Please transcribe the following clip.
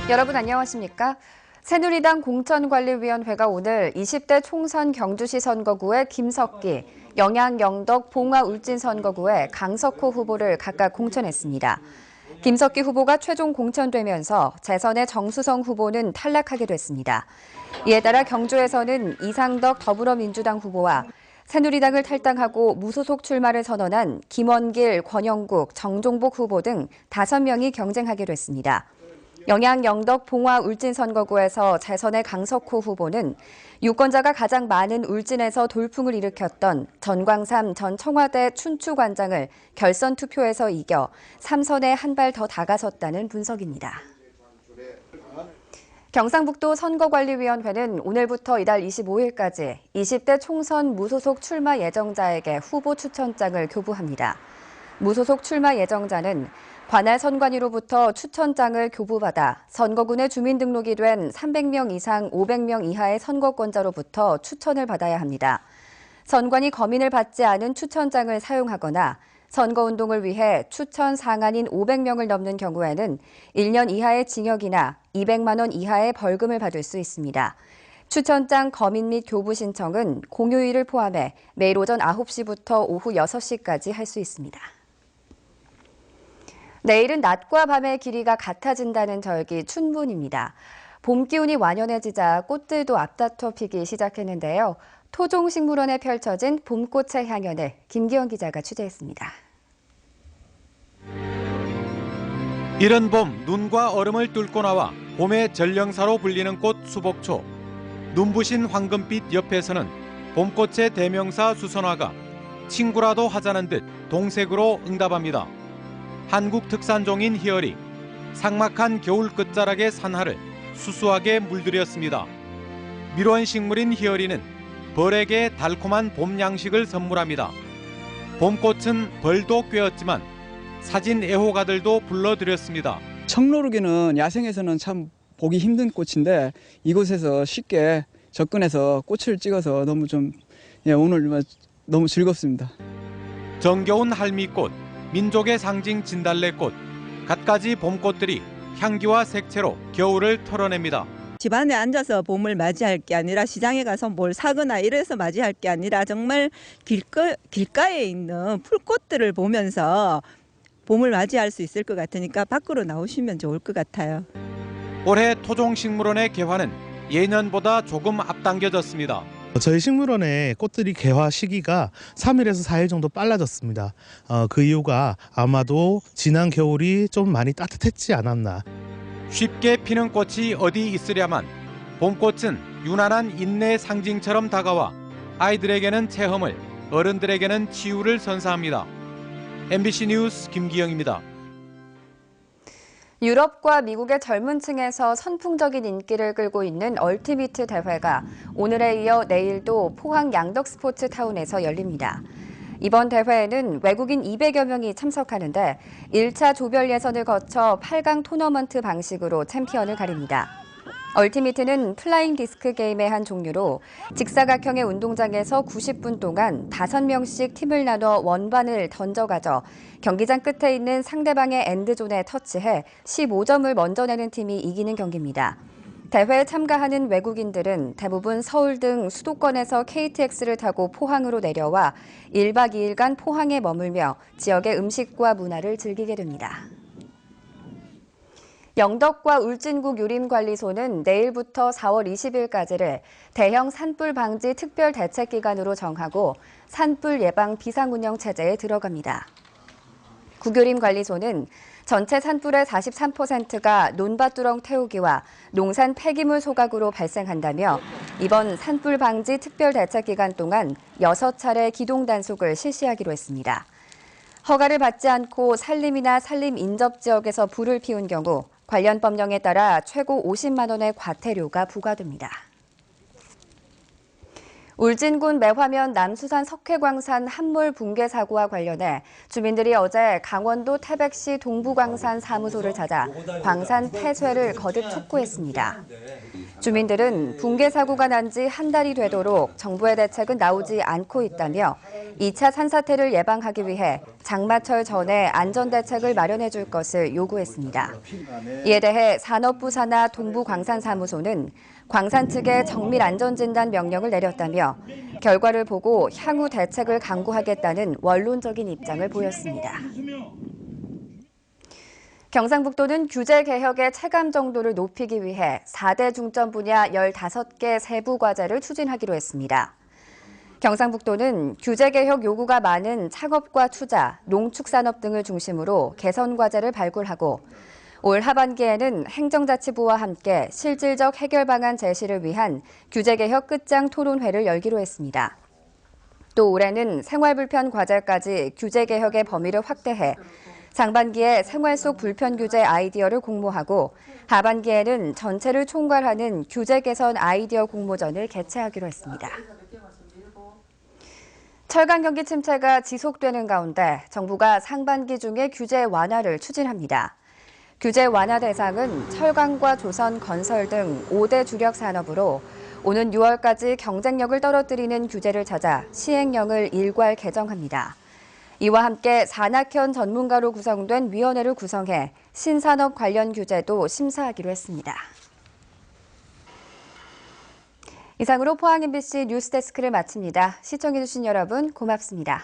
여러분 안녕하십니까? 새누리당 공천관리위원회가 오늘 20대 총선 경주시 선거구의 김석기, 영양 영덕 봉화 울진 선거구의 강석호 후보를 각각 공천했습니다. 김석기 후보가 최종 공천되면서 재선의 정수성 후보는 탈락하게 됐습니다. 이에 따라 경주에서는 이상덕 더불어민주당 후보와 새누리당을 탈당하고 무소속 출마를 선언한 김원길, 권영국, 정종복 후보 등 5명이 경쟁하게 됐습니다. 영양 영덕 봉화 울진 선거구에서 재선의 강석호 후보는 유권자가 가장 많은 울진에서 돌풍을 일으켰던 전광삼 전 청와대 춘추관장을 결선 투표에서 이겨 3선에 한 발 더 다가섰다는 분석입니다. 경상북도 선거관리위원회는 오늘부터 이달 25일까지 20대 총선 무소속 출마 예정자에게 후보 추천장을 교부합니다. 무소속 출마 예정자는 관할 선관위로부터 추천장을 교부받아 선거군에 주민등록이 된 300명 이상 500명 이하의 선거권자로부터 추천을 받아야 합니다. 선관위 검인을 받지 않은 추천장을 사용하거나 선거운동을 위해 추천 상한인 500명을 넘는 경우에는 1년 이하의 징역이나 200만 원 이하의 벌금을 받을 수 있습니다. 추천장 검인 및 교부 신청은 공휴일을 포함해 매일 오전 9시부터 오후 6시까지 할 수 있습니다. 내일은 낮과 밤의 길이가 같아진다는 절기 춘분입니다. 봄 기운이 완연해지자 꽃들도 앞다퉈 피기 시작했는데요. 토종식물원에 펼쳐진 봄꽃의 향연을 김기현 기자가 취재했습니다. 이른 봄 눈과 얼음을 뚫고 나와 봄의 전령사로 불리는 꽃 수복초. 눈부신 황금빛 옆에서는 봄꽃의 대명사 수선화가 친구라도 하자는 듯 동색으로 응답합니다. 한국 특산종인 희열이 삭막한 겨울 끝자락의 산하를 수수하게 물들였습니다. 밀원 식물인 희열이는 벌에게 달콤한 봄 양식을 선물합니다. 봄꽃은 벌도 꿰었지만 사진 애호가들도 불러들였습니다. 청로르기는 야생에서는 참 보기 힘든 꽃인데 이곳에서 쉽게 접근해서 꽃을 찍어서 오늘 너무 즐겁습니다. 정겨운 할미꽃, 민족의 상징 진달래꽃, 갖가지 봄꽃들이 향기와 색채로 겨울을 털어냅니다. 집 안에 앉아서 봄을 맞이할 게 아니라 시장에 가서 뭘 사거나 이래서 맞이할 게 아니라 정말 길가에 있는 풀꽃들을 보면서 봄을 맞이할 수 있을 것 같으니까 밖으로 나오시면 좋을 것 같아요. 올해 토종식물원의 개화는 예년보다 조금 앞당겨졌습니다. 저희 식물원의 꽃들이 개화 시기가 3일에서 4일 정도 빨라졌습니다. 그 이유가 아마도 지난 겨울이 좀 많이 따뜻했지 않았나. 쉽게 피는 꽃이 어디 있으랴만 봄꽃은 유난한 인내의 상징처럼 다가와 아이들에게는 체험을, 어른들에게는 치유를 선사합니다. MBC 뉴스 김기영입니다. 유럽과 미국의 젊은 층에서 선풍적인 인기를 끌고 있는 얼티미트 대회가 오늘에 이어 내일도 포항 양덕스포츠타운에서 열립니다. 이번 대회에는 외국인 200여 명이 참석하는데 1차 조별 예선을 거쳐 8강 토너먼트 방식으로 챔피언을 가립니다. 얼티미트는 플라잉 디스크 게임의 한 종류로 직사각형의 운동장에서 90분 동안 5명씩 팀을 나눠 원반을 던져가져 경기장 끝에 있는 상대방의 엔드존에 터치해 15점을 먼저 내는 팀이 이기는 경기입니다. 대회에 참가하는 외국인들은 대부분 서울 등 수도권에서 KTX를 타고 포항으로 내려와 1박 2일간 포항에 머물며 지역의 음식과 문화를 즐기게 됩니다. 영덕과 울진국 유림관리소는 내일부터 4월 20일까지를 대형 산불 방지 특별 대책 기간으로 정하고 산불 예방 비상운영 체제에 들어갑니다. 국유림관리소는 전체 산불의 43%가 논밭두렁 태우기와 농산 폐기물 소각으로 발생한다며 이번 산불 방지 특별 대책 기간 동안 6차례 기동 단속을 실시하기로 했습니다. 허가를 받지 않고 산림이나 산림 인접 지역에서 불을 피운 경우 관련 법령에 따라 최고 50만 원의 과태료가 부과됩니다. 울진군 매화면 남수산 석회광산 함몰 붕괴 사고와 관련해 주민들이 어제 강원도 태백시 동부광산 사무소를 찾아 광산 폐쇄를 거듭 촉구했습니다. 주민들은 붕괴 사고가 난 지 한 달이 되도록 정부의 대책은 나오지 않고 있다며 2차 산사태를 예방하기 위해 장마철 전에 안전대책을 마련해 줄 것을 요구했습니다. 이에 대해 산업부 산하 동부광산사무소는 광산 측에 정밀 안전진단 명령을 내렸다며 결과를 보고 향후 대책을 강구하겠다는 원론적인 입장을 보였습니다. 경상북도는 규제 개혁의 체감 정도를 높이기 위해 4대 중점 분야 15개 세부 과제를 추진하기로 했습니다. 경상북도는 규제 개혁 요구가 많은 창업과 투자, 농축산업 등을 중심으로 개선 과제를 발굴하고 올 하반기에는 행정자치부와 함께 실질적 해결 방안 제시를 위한 규제 개혁 끝장 토론회를 열기로 했습니다. 또 올해는 생활불편 과제까지 규제 개혁의 범위를 확대해 상반기에 생활 속 불편 규제 아이디어를 공모하고 하반기에는 전체를 총괄하는 규제 개선 아이디어 공모전을 개최하기로 했습니다. 철강 경기 침체가 지속되는 가운데 정부가 상반기 중에 규제 완화를 추진합니다. 규제 완화 대상은 철강과 조선, 건설 등 5대 주력 산업으로 오는 6월까지 경쟁력을 떨어뜨리는 규제를 찾아 시행령을 일괄 개정합니다. 이와 함께 산학현 전문가로 구성된 위원회를 구성해 신산업 관련 규제도 심사하기로 했습니다. 이상으로 포항 MBC 뉴스데스크를 마칩니다. 시청해주신 여러분 고맙습니다.